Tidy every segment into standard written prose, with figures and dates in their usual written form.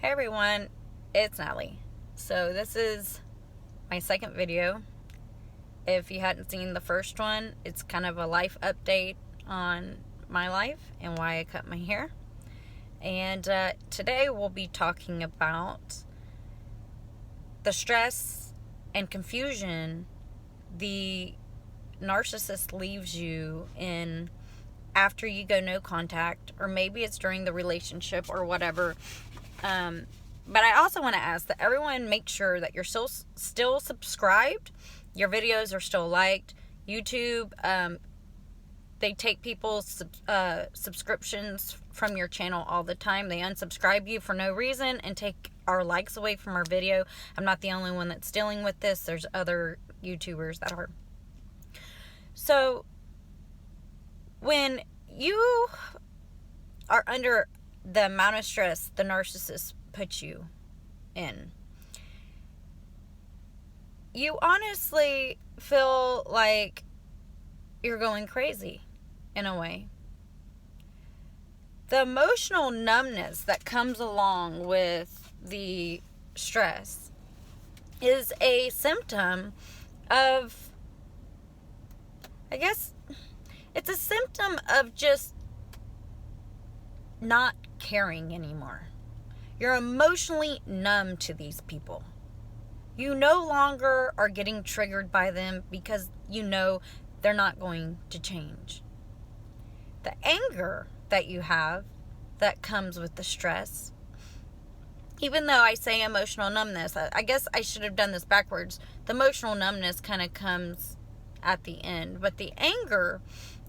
Hey everyone, it's Natalie. So this is my second video. If you hadn't seen the first one, it's kind of a life update on my life and why I cut my hair. And today we'll be talking about the stress and confusion the narcissist leaves you in after you go no contact, or maybe it's during the relationship or whatever. But I also want to ask that everyone make sure that you're still subscribed, your videos are still liked. YouTube, they take people's subscriptions from your channel all the time. They unsubscribe you for no reason and take our likes away from our video. I'm not the only one that's dealing with this. There's other YouTubers that are. So when you are under the amount of stress the narcissist puts you in, you honestly feel like you're going crazy in a way. The emotional numbness that comes along with the stress is a symptom of, I guess, it's a symptom of just not caring anymore. You're emotionally numb to these people. You no longer are getting triggered by them because you know they're not going to change. The anger that you have that comes with the stress, even though I say emotional numbness, I guess I should have done this backwards. The emotional numbness kind of comes at the end, but the anger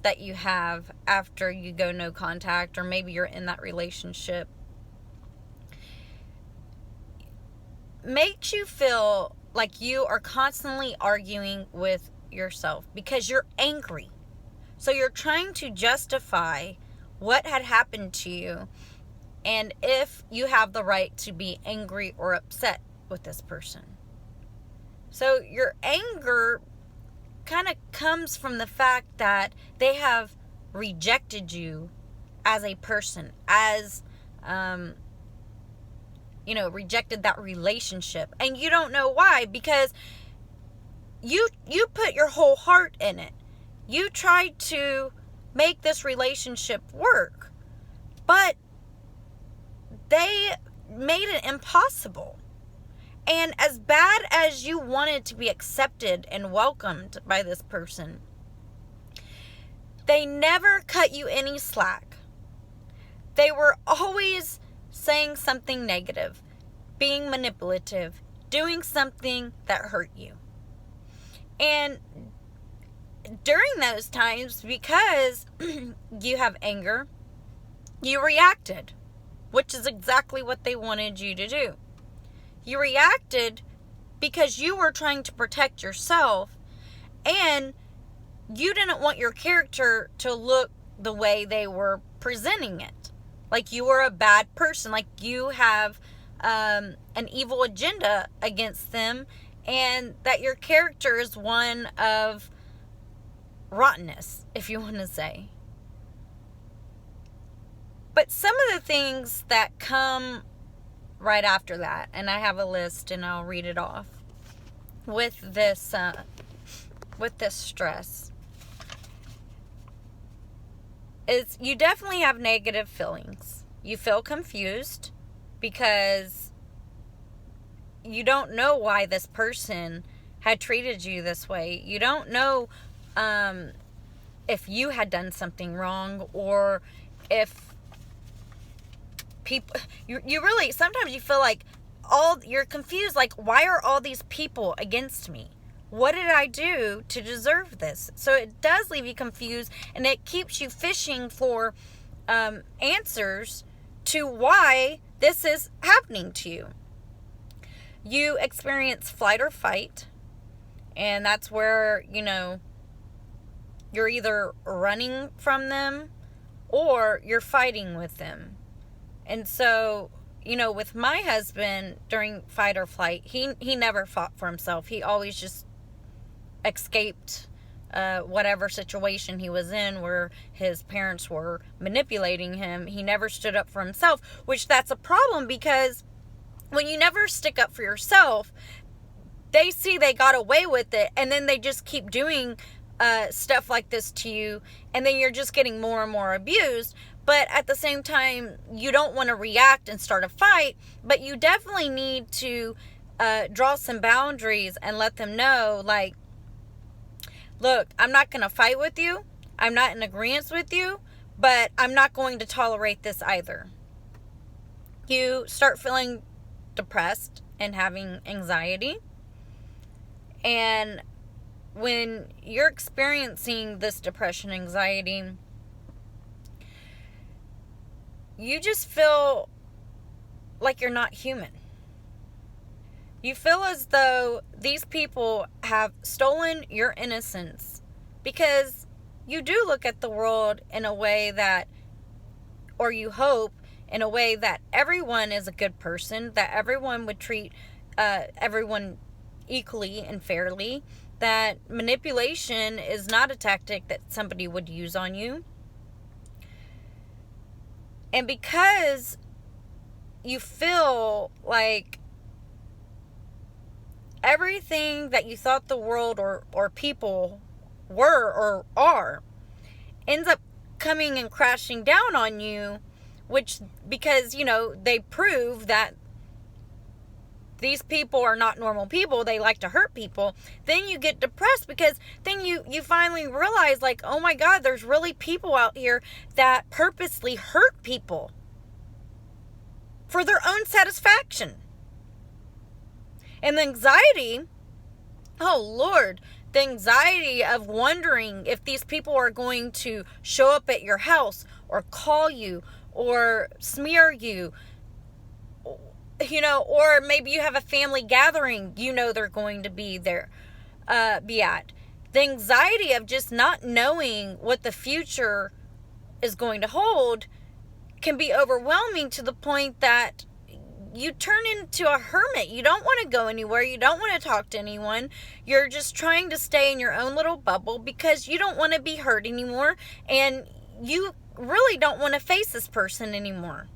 that you have after you go no contact, or maybe you're in that relationship, makes you feel like you are constantly arguing with yourself because you're angry. So you're trying to justify what had happened to you and if you have the right to be angry or upset with this person. So your anger kind of comes from the fact that they have rejected you as a person, as rejected that relationship, and you don't know why, because you put your whole heart in it. You tried to make this relationship work, but they made it impossible. And as bad as you wanted to be accepted and welcomed by this person, they never cut you any slack. They were always saying something negative, being manipulative, doing something that hurt you. And during those times, because you have anger, you reacted, which is exactly what they wanted you to do. You reacted because you were trying to protect yourself, and you didn't want your character to look the way they were presenting it. Like you were a bad person, like you have an evil agenda against them, and that your character is one of rottenness, if you want to say. But some of the things that come right after that, and I have a list and I'll read it off, with this stress, is you definitely have negative feelings. You feel confused because you don't know why this person had treated you this way. You don't know if you had done something wrong, or if people, you really, sometimes you feel like you're confused, like, why are all these people against me? What did I do to deserve this? So it does leave you confused, and it keeps you fishing for answers to why this is happening to you. You experience flight or fight, and that's where, you're either running from them or you're fighting with them. And so, with my husband during fight or flight, he never fought for himself. He always just escaped whatever situation he was in where his parents were manipulating him. He never stood up for himself, which that's a problem, because when you never stick up for yourself, they see they got away with it, and then they just keep doing stuff like this to you, and then you're just getting more and more abused. But at the same time, you don't want to react and start a fight, but you definitely need to draw some boundaries and let them know, like, look, I'm not going to fight with you. I'm not in agreement with you, but I'm not going to tolerate this either. You start feeling depressed and having anxiety. And when you're experiencing this depression, anxiety, you just feel like you're not human. You feel as though these people have stolen your innocence, because you do look at the world in a way that, or you hope in a way that everyone is a good person, that everyone would treat everyone equally and fairly, that manipulation is not a tactic that somebody would use on you. And because you feel like everything that you thought the world or people were or are ends up coming and crashing down on you, which, because, you know, they prove that these people are not normal people, they like to hurt people, then you get depressed, because then you finally realize, like, oh my God, there's really people out here that purposely hurt people for their own satisfaction. And the anxiety, oh Lord, the anxiety of wondering if these people are going to show up at your house or call you or smear you, you know, or maybe you have a family gathering, you know, they're going to be there, be at. The anxiety of just not knowing what the future is going to hold can be overwhelming, to the point that you turn into a hermit. You don't want to go anywhere. You don't want to talk to anyone. You're just trying to stay in your own little bubble because you don't want to be hurt anymore, and you really don't want to face this person anymore.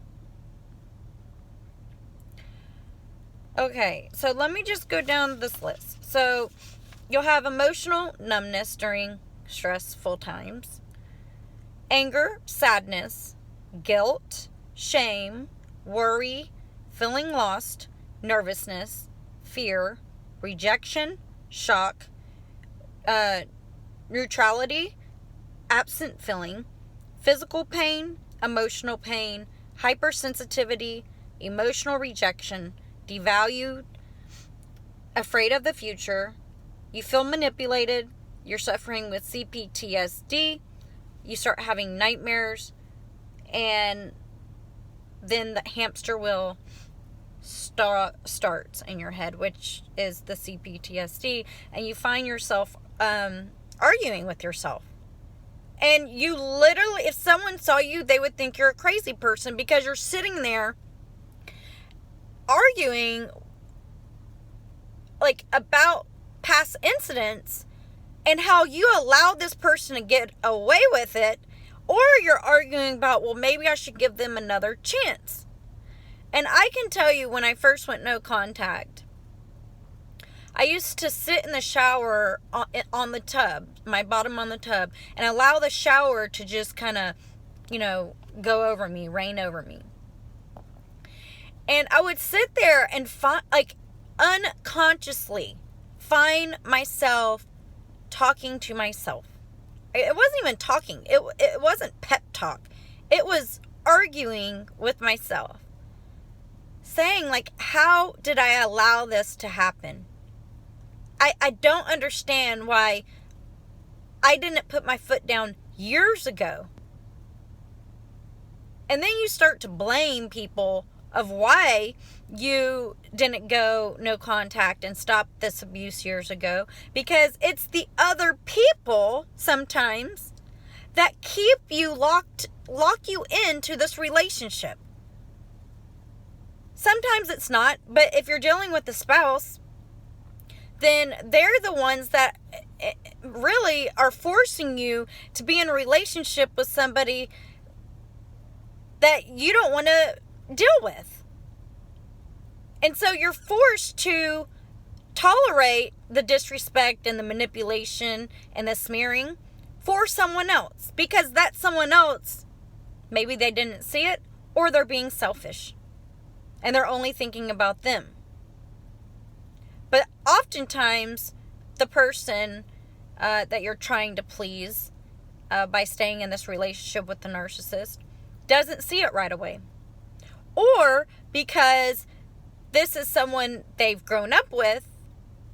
Okay, so let me just go down this list. So you'll have emotional numbness during stressful times, anger, sadness, guilt, shame, worry, feeling lost, nervousness, fear, rejection, shock, neutrality, absent feeling, physical pain, emotional pain, hypersensitivity, emotional rejection, devalued, afraid of the future, you feel manipulated, you're suffering with CPTSD, you start having nightmares, and then the hamster wheel starts in your head, which is the CPTSD, and you find yourself arguing with yourself. And you literally, if someone saw you, they would think you're a crazy person, because you're sitting there arguing like about past incidents and how you allowed this person to get away with it, or you're arguing about, well, maybe I should give them another chance. And I can tell you, when I first went no contact, I used to sit in the shower on the tub, my bottom on the tub, and allow the shower to just kind of, you know, go over me, rain over me. And I would sit there and unconsciously find myself talking to myself. It wasn't even talking. It wasn't pep talk. It was arguing with myself. Saying, like, how did I allow this to happen? I don't understand why I didn't put my foot down years ago. And then you start to blame people of why you didn't go no contact and stop this abuse years ago, because it's the other people sometimes that keep you lock you into this relationship. Sometimes it's not, but if you're dealing with a spouse, then they're the ones that really are forcing you to be in a relationship with somebody that you don't want to deal with. And so you're forced to tolerate the disrespect and the manipulation and the smearing for someone else, because that someone else, maybe they didn't see it, or they're being selfish and they're only thinking about them. But oftentimes the person that you're trying to please by staying in this relationship with the narcissist doesn't see it right away, or because this is someone they've grown up with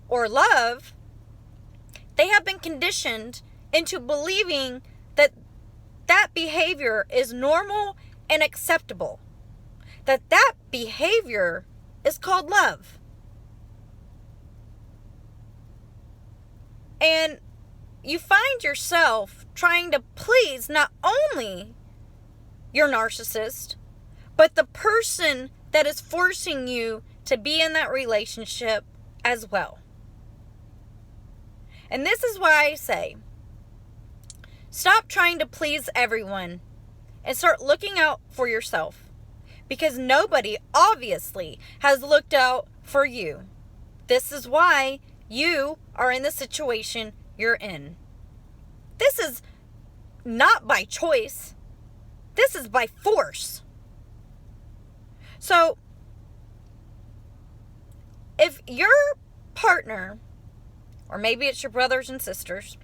or love, they have been conditioned into believing that that behavior is normal and acceptable. That behavior is called love. And you find yourself trying to please not only your narcissist, but the person that is forcing you to be in that relationship as well. And this is why I say, stop trying to please everyone and start looking out for yourself. Because nobody, obviously, has looked out for you. This is why you are in the situation you're in. This is not by choice. This is by force. So, if your partner, or maybe it's your brothers and sisters,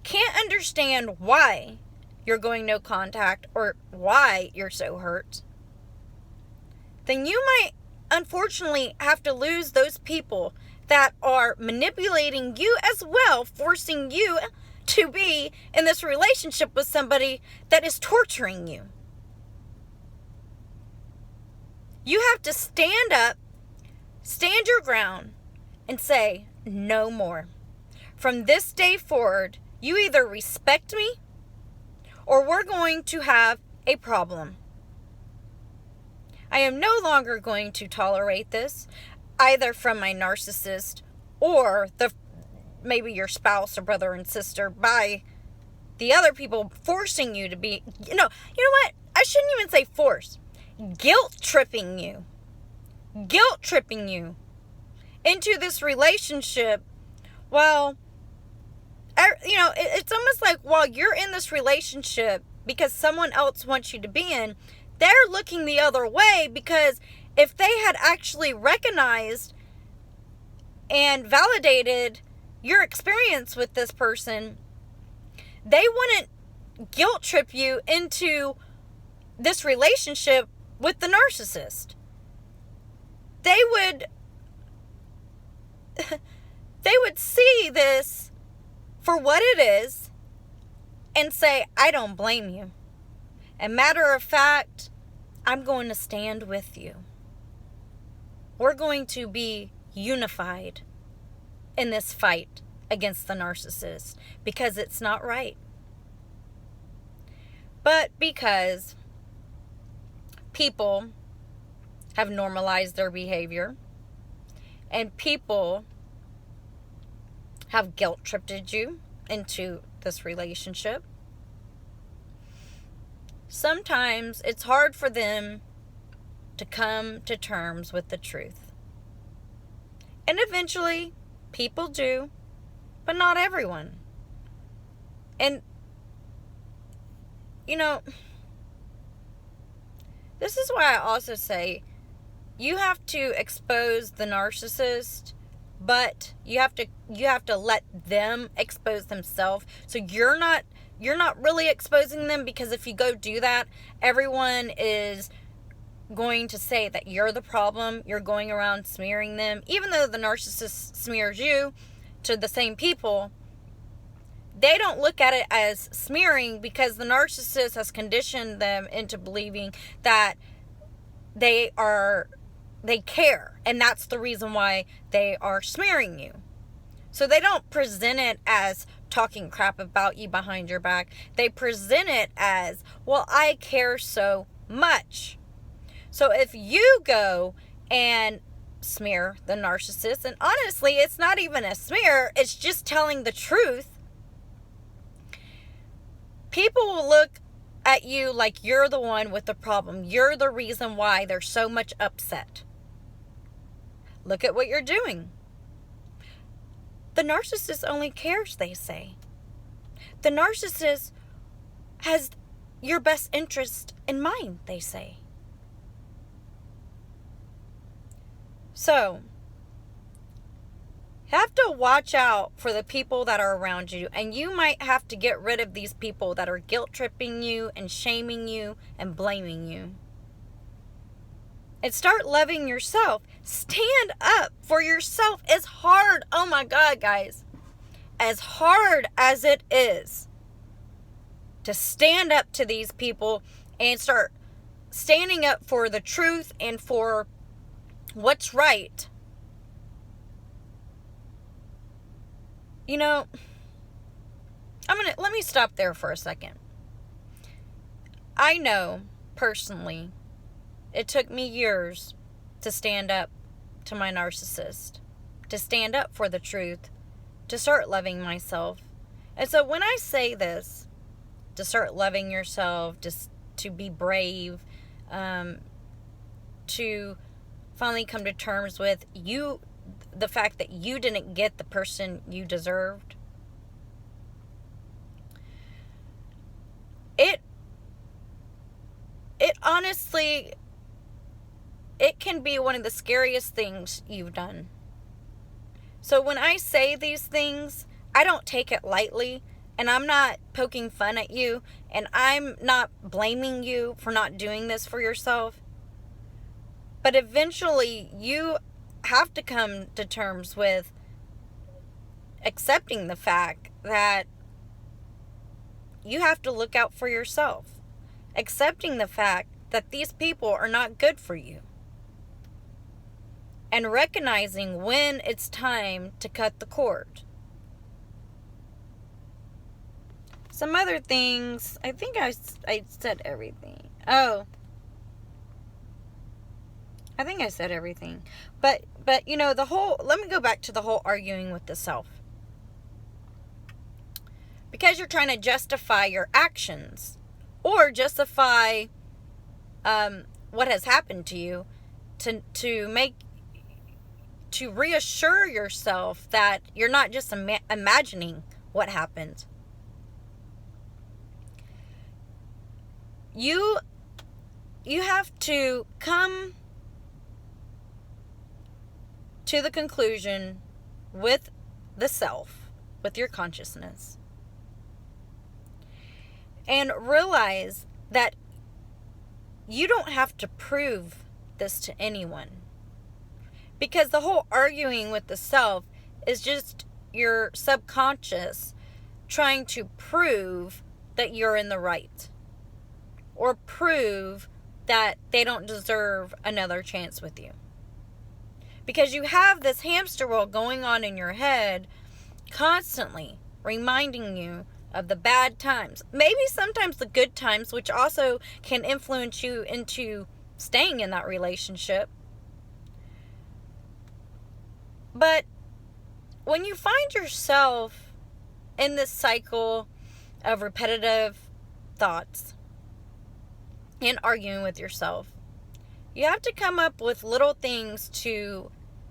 can't understand why you're going no contact or why you're so hurt, then you might unfortunately have to lose those people that are manipulating you as well, forcing you to be in this relationship with somebody that is torturing you. You have to stand up, stand your ground, and say, no more. From this day forward, you either respect me or we're going to have a problem. I am no longer going to tolerate this, either from my narcissist or maybe your spouse or brother and sister, by the other people forcing you to be, you know what? I shouldn't even say force. Guilt tripping you into this relationship. Well, it's almost like while you're in this relationship, because someone else wants you to be in, they're looking the other way, because if they had actually recognized and validated your experience with this person, they wouldn't guilt trip you into this relationship with the narcissist. They would see this for what it is and say, I don't blame you. And matter of fact, I'm going to stand with you. We're going to be unified in this fight against the narcissist, because it's not right. But because people have normalized their behavior and people have guilt tripped you into this relationship, sometimes it's hard for them to come to terms with the truth. And eventually, people do, but not everyone. And, this is why I also say you have to expose the narcissist, but you have to let them expose themselves. So you're not really exposing them, because if you go do that, everyone is going to say that you're the problem. You're going around smearing them, even though the narcissist smears you to the same people. They don't look at it as smearing, because the narcissist has conditioned them into believing that they care, and that's the reason why they are smearing you. So they don't present it as talking crap about you behind your back. They present it as, well, I care so much. So if you go and smear the narcissist, and honestly, it's not even a smear, it's just telling the truth, people will look at you like you're the one with the problem. You're the reason why they're so much upset. Look at what you're doing. The narcissist only cares, they say. The narcissist has your best interest in mind, they say. So, you have to watch out for the people that are around you, and you might have to get rid of these people that are guilt tripping you and shaming you and blaming you. And start loving yourself. Stand up for yourself. It's hard. Oh my God, guys. As hard as it is to stand up to these people and start standing up for the truth and for what's right. You know, let me stop there for a second. I know personally it took me years to stand up to my narcissist, to stand up for the truth, to start loving myself. And so when I say this, to start loving yourself, just to be brave, to finally come to terms with the fact that you didn't get the person you deserved. It honestly, it can be one of the scariest things you've done. So when I say these things, I don't take it lightly, and I'm not poking fun at you, and I'm not blaming you for not doing this for yourself. But eventually, you have to come to terms with accepting the fact that you have to look out for yourself. Accepting the fact that these people are not good for you. And recognizing when it's time to cut the cord. Some other things, I think I said everything. Oh. I think I said everything. But let me go back to the whole arguing with the self. Because you're trying to justify your actions or justify what has happened to you to reassure yourself that you're not just imagining what happened. You have to come to the conclusion with the self, with your consciousness, and realize that you don't have to prove this to anyone. Because the whole arguing with the self is just your subconscious trying to prove that you're in the right. Or prove that they don't deserve another chance with you. Because you have this hamster wheel going on in your head constantly reminding you of the bad times. Maybe sometimes the good times, which also can influence you into staying in that relationship. But when you find yourself in this cycle of repetitive thoughts and arguing with yourself, you have to come up with little things to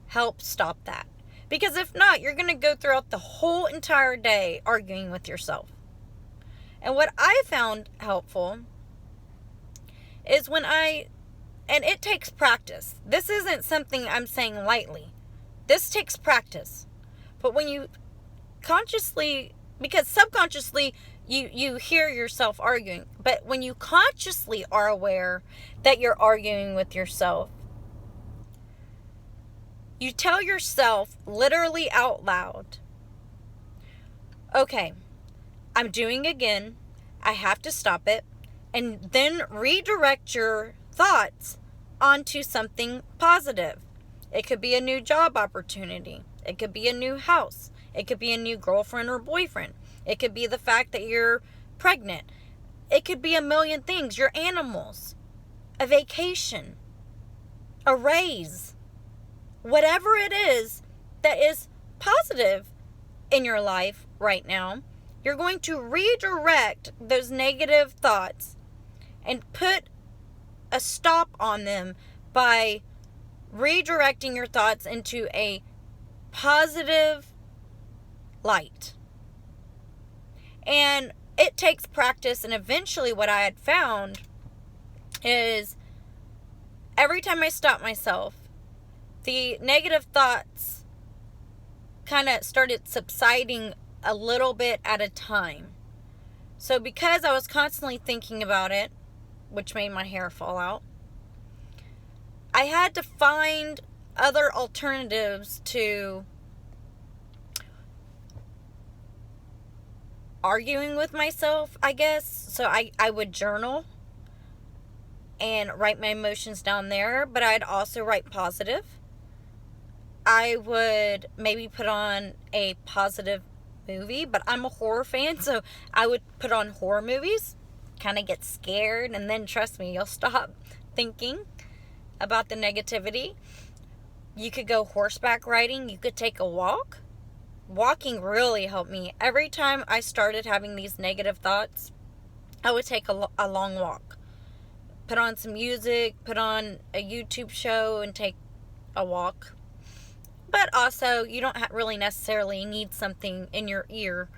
help stop that. Because if not, you're going to go throughout the whole entire day arguing with yourself. And what I found helpful is and it takes practice. This isn't something I'm saying lightly. This takes practice. But when you consciously, because subconsciously you hear yourself arguing, but when you consciously are aware that you're arguing with yourself, you tell yourself literally out loud, okay, I'm doing again, I have to stop it, and then redirect your thoughts onto something positive. It could be a new job opportunity. It could be a new house. It could be a new girlfriend or boyfriend. It could be the fact that you're pregnant. It could be a million things. Your animals, a vacation, a raise, whatever it is that is positive in your life right now, you're going to redirect those negative thoughts and put a stop on them by redirecting your thoughts into a positive light. And it takes practice, and eventually what I had found is every time I stopped myself, the negative thoughts kind of started subsiding a little bit at a time. So because I was constantly thinking about it, which made my hair fall out, I had to find other alternatives to arguing with myself, I guess. So I would journal and write my emotions down there, but I'd also write positive. I would maybe put on a positive movie, but I'm a horror fan, so I would put on horror movies, kind of get scared, and then trust me, you'll stop thinking about the negativity. You could go horseback riding, you could take a walk. Walking really helped me. Every time I started having these negative thoughts, I would take a long walk. Put on some music, put on a YouTube show, and take a walk. But also, you don't really necessarily need something in your ear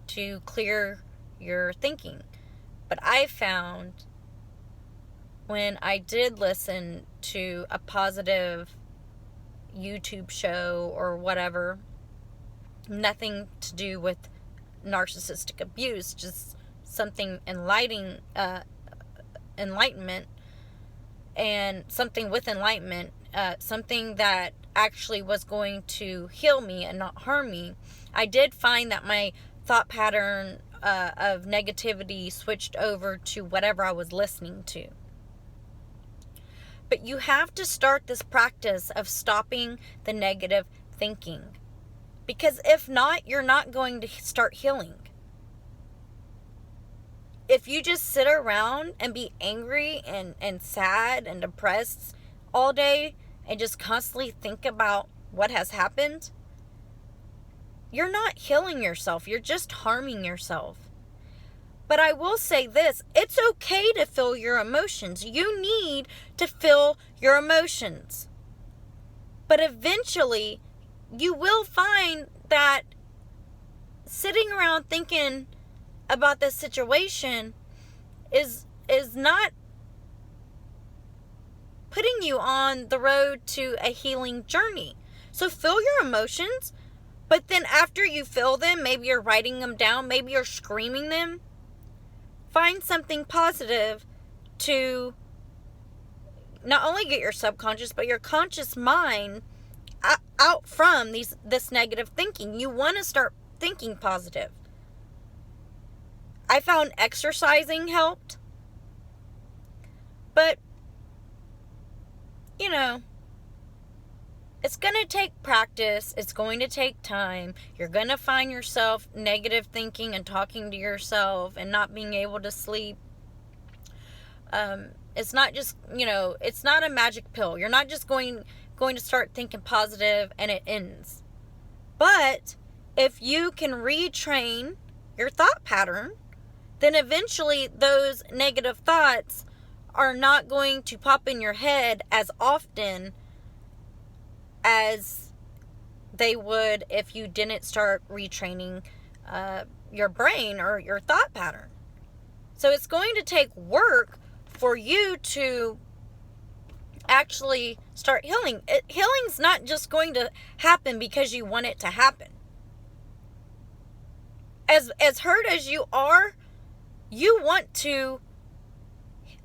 to clear your thinking. But I found when I did listen to a positive YouTube show or whatever, nothing to do with narcissistic abuse, just something enlightening, enlightenment, and something with enlightenment, something that actually was going to heal me and not harm me. I did find that my thought pattern of negativity switched over to whatever I was listening to. But you have to start this practice of stopping the negative thinking. Because if not, you're not going to start healing. If you just sit around and be angry and sad and depressed all day and just constantly think about what has happened, you're not healing yourself. You're just harming yourself. But I will say this, it's okay to feel your emotions. You need to feel your emotions. But eventually, you will find that sitting around thinking about this situation is not putting you on the road to a healing journey. So feel your emotions, but then after you feel them, maybe you're writing them down, maybe you're screaming them, find something positive to not only get your subconscious, but your conscious mind out from this negative thinking. You want to start thinking positive. I found exercising helped. But, it's going to take practice. It's going to take time. You're going to find yourself negative thinking and talking to yourself and not being able to sleep. It's not just, it's not a magic pill. You're not just going to start thinking positive and it ends. But if you can retrain your thought pattern, then eventually those negative thoughts are not going to pop in your head as often as they would if you didn't start retraining your brain or your thought pattern. So it's going to take work for you to actually start healing. Healing's not just going to happen because you want it to happen. As hurt as you are, you want to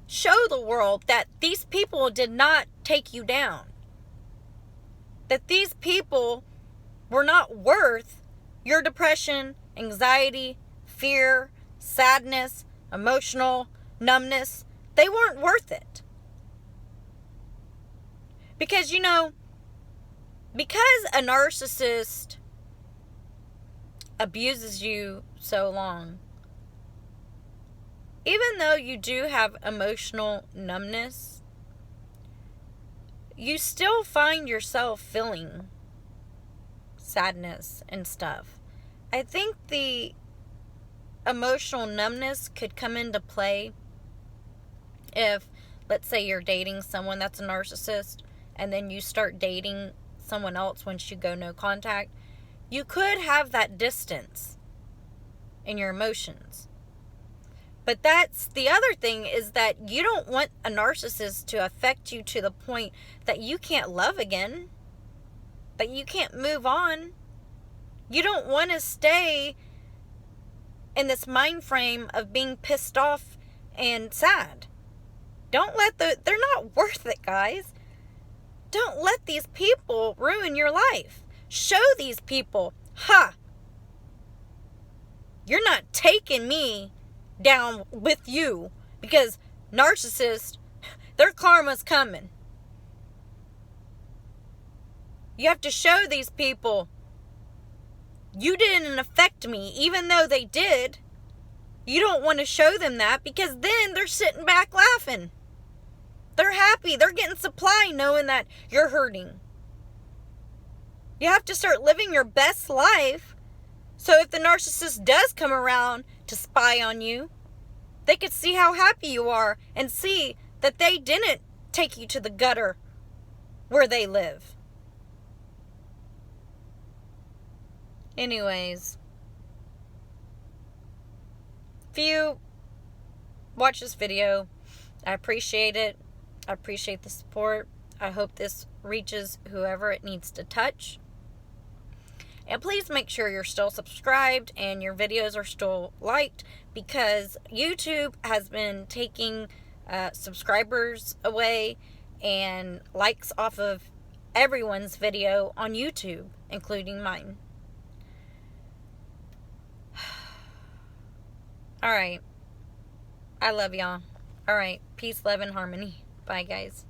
show the world that these people did not take you down. That these people were not worth your depression, anxiety, fear, sadness, emotional numbness. They weren't worth it. Because, because a narcissist abuses you so long, even though you do have emotional numbness, you still find yourself feeling sadness and stuff. I think the emotional numbness could come into play if, let's say, you're dating someone that's a narcissist and then you start dating someone else once you go no contact, you could have that distance in your emotions. But that's the other thing, is that you don't want a narcissist to affect you to the point that you can't love again, that you can't move on. You don't want to stay in this mind frame of being pissed off and sad. Don't let they're not worth it, guys. Don't let these people ruin your life. Show these people, you're not taking me down with you, because narcissists, their karma's coming. You have to show these people, you didn't affect me, even though they did. You don't want to show them that, because then they're sitting back laughing. They're happy. They're getting supply knowing that you're hurting. You have to start living your best life, so if the narcissist does come around to spy on you, they could see how happy you are and see that they didn't take you to the gutter where they live. Anyways, if you watch this video, I appreciate it. I appreciate the support. I hope this reaches whoever it needs to touch. And please make sure you're still subscribed and your videos are still liked, because YouTube has been taking subscribers away and likes off of everyone's video on YouTube, including mine. Alright. I love y'all. Alright. Peace, love, and harmony. Bye, guys.